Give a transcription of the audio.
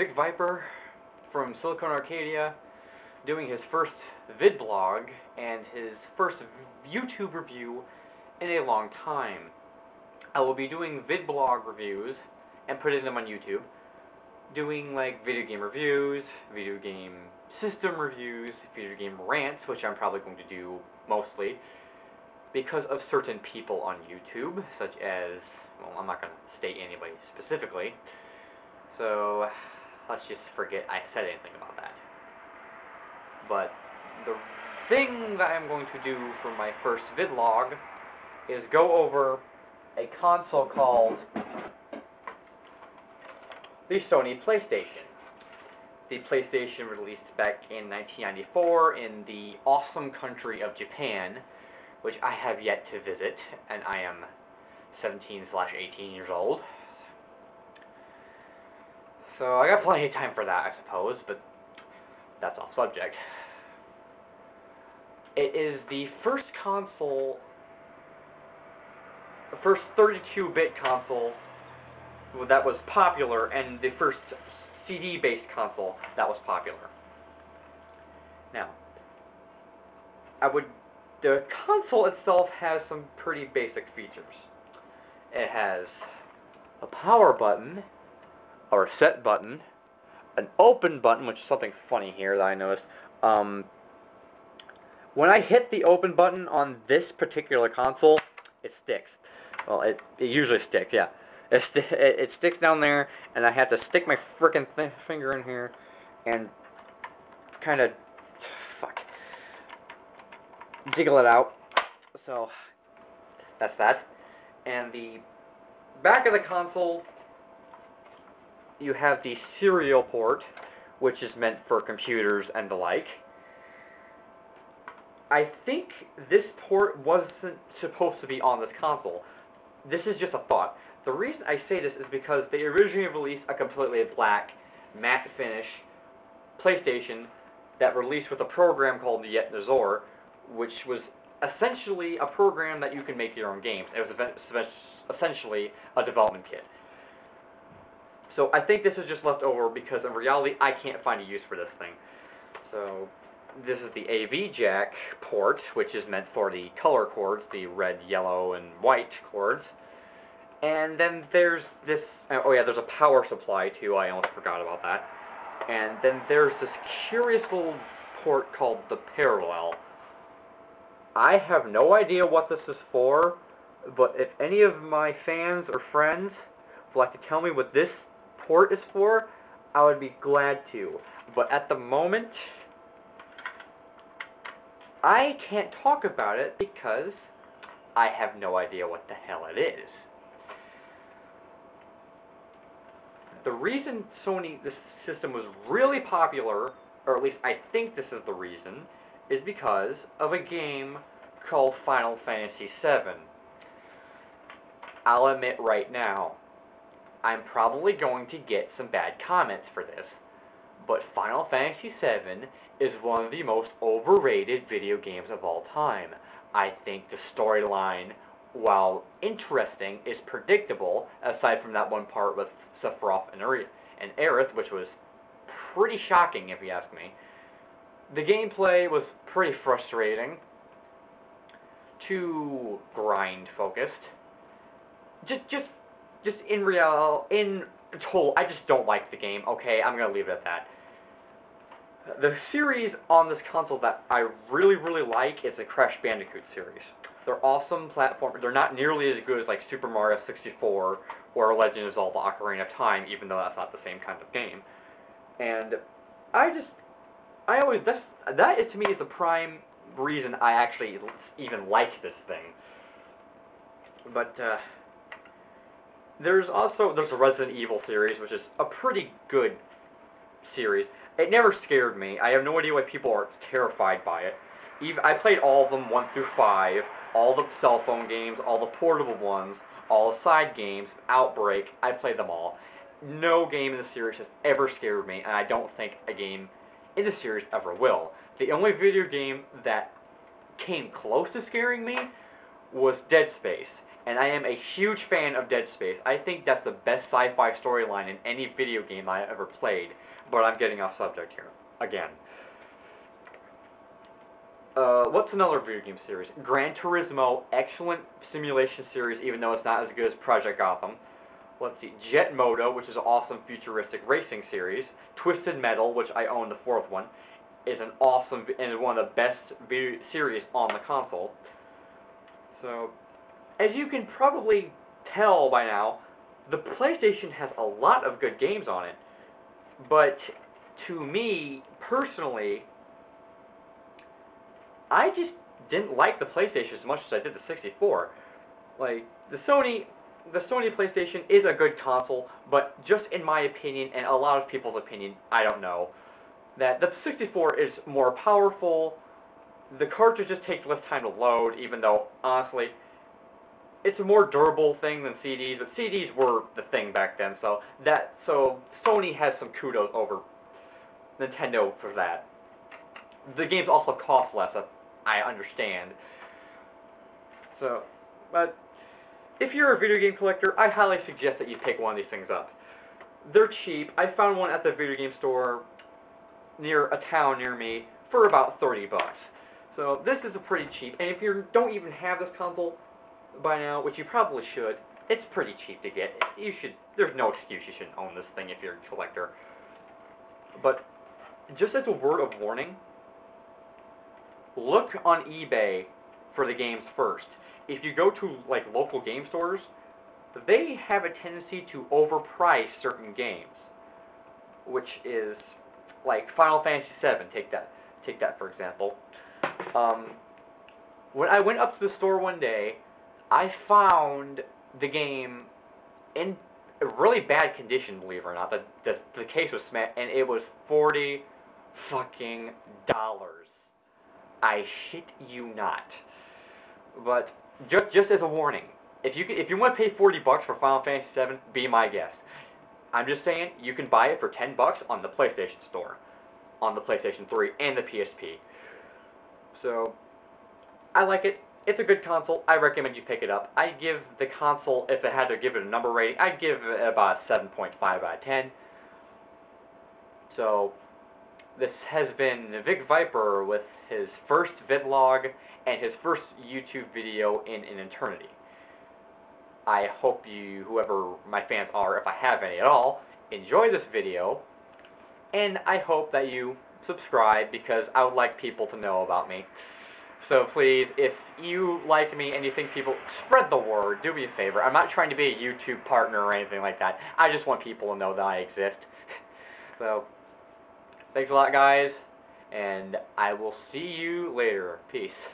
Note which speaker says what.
Speaker 1: Vic Viper from Silicone Arcadia doing his first VidBlog and his first YouTube review in a long time. I will be doing VidBlog reviews and putting them on YouTube, doing like video game reviews, video game system reviews, video game rants, which I'm probably going to do mostly because of certain people on YouTube, such as, well, I'm not going to state anybody specifically, so let's just forget I said anything about that. But the thing that I'm going to do for my first vidlog is go over a console called the Sony Playstation. The PlayStation released back in 1994 in the awesome country of Japan, which I have yet to visit, and I am 17/18 years old. So I got plenty of time for that, I suppose, but that's off subject. It is the first console, the first 32-bit console that was popular, and the first CD-based console that was popular. Now, the console itself has some pretty basic features. It has a power button, a reset button, an open button, which is something funny here that I noticed. When I hit the open button on this particular console, it sticks. Well, it usually sticks, yeah. It sticks down there, and I have to stick my frickin' finger in here and kind of, jiggle it out. So, that's that. And the back of the console, you have the serial port, which is meant for computers and the like. I think this port wasn't supposed to be on this console. This is just a thought. The reason I say this is because they originally released a completely black, matte finish PlayStation that released with a program called Yet Nazor, which was essentially a program that you can make your own games. It was essentially a development kit. So I think this is just left over because in reality I can't find a use for this thing. So this is the AV jack port, which is meant for the color cords, the red, yellow, and white cords. And then there's this, oh yeah, there's a power supply too, I almost forgot about that. And then there's this curious little port called the parallel. I have no idea what this is for, but if any of my fans or friends would like to tell me what this port is for, I would be glad to. But at the moment, I can't talk about it because I have no idea what the hell it is. The reason this system was really popular, or at least I think this is the reason, is because of a game called Final Fantasy VII. I'll admit right now, I'm probably going to get some bad comments for this, but Final Fantasy VII is one of the most overrated video games of all time. I think the storyline, while interesting, is predictable, aside from that one part with Sephiroth and Aerith, which was pretty shocking if you ask me. The gameplay was pretty frustrating, too grind-focused. Just in total, I just don't like the game, okay? I'm gonna leave it at that. The series on this console that I really, really like is the Crash Bandicoot series. They're awesome platform. They're not nearly as good as like Super Mario 64 or Legend of Zelda Ocarina of Time, even though that's not the same kind of game. And that to me is the prime reason I actually even like this thing. But there's the Resident Evil series, which is a pretty good series. It never scared me. I have no idea why people are terrified by it. I played all of them, 1 through 5, all the cell phone games, all the portable ones, all the side games, Outbreak, I played them all. No game in the series has ever scared me, and I don't think a game in the series ever will. The only video game that came close to scaring me was Dead Space, And I am a huge fan of Dead Space. I think that's the best sci-fi storyline in any video game I ever played. But I'm getting off subject here. Again. What's another video game series? Gran Turismo, excellent simulation series, even though it's not as good as Project Gotham. Let's see, Jet Moto, which is an awesome futuristic racing series. Twisted Metal, which I own the fourth one, is an awesome and one of the best video series on the console. So, as you can probably tell by now, the PlayStation has a lot of good games on it. But to me, personally, I just didn't like the PlayStation as much as I did the 64. Like, the Sony PlayStation is a good console, but just in my opinion, and a lot of people's opinion, I don't know, that the 64 is more powerful, the cartridges take less time to load, even though, honestly, it's a more durable thing than CDs, but CDs were the thing back then, so Sony has some kudos over Nintendo for that. The games also cost less, I understand. So, but if you're a video game collector, I highly suggest that you pick one of these things up. They're cheap. I found one at the video game store near a town near me for about 30 bucks. So this is a pretty cheap, and if you don't even have this console by now, which you probably should, it's pretty cheap to get. There's no excuse you shouldn't own this thing if you're a collector. But just as a word of warning, look on eBay for the games first. If you go to like local game stores, they have a tendency to overprice certain games, which is like Final Fantasy VII. Take that for example. When I went up to the store one day, I found the game in a really bad condition, believe it or not. The case was smashed, and it was $40 fucking dollars. I shit you not. But just as a warning, if you want to pay 40 bucks for Final Fantasy VII, be my guest. I'm just saying you can buy it for 10 bucks on the PlayStation Store, on the PlayStation 3 and the PSP. So I like it. It's a good console. I recommend you pick it up. I give the console, if I had to give it a number rating, I'd give it about a 7.5 out of 10. So this has been Vic Viper with his first VidBlog and his first YouTube video in an eternity. I hope you, whoever my fans are, if I have any at all, enjoy this video, and I hope that you subscribe because I would like people to know about me. So please, if you like me and you think people, spread the word, do me a favor. I'm not trying to be a YouTube partner or anything like that. I just want people to know that I exist. So, thanks a lot guys, and I will see you later. Peace.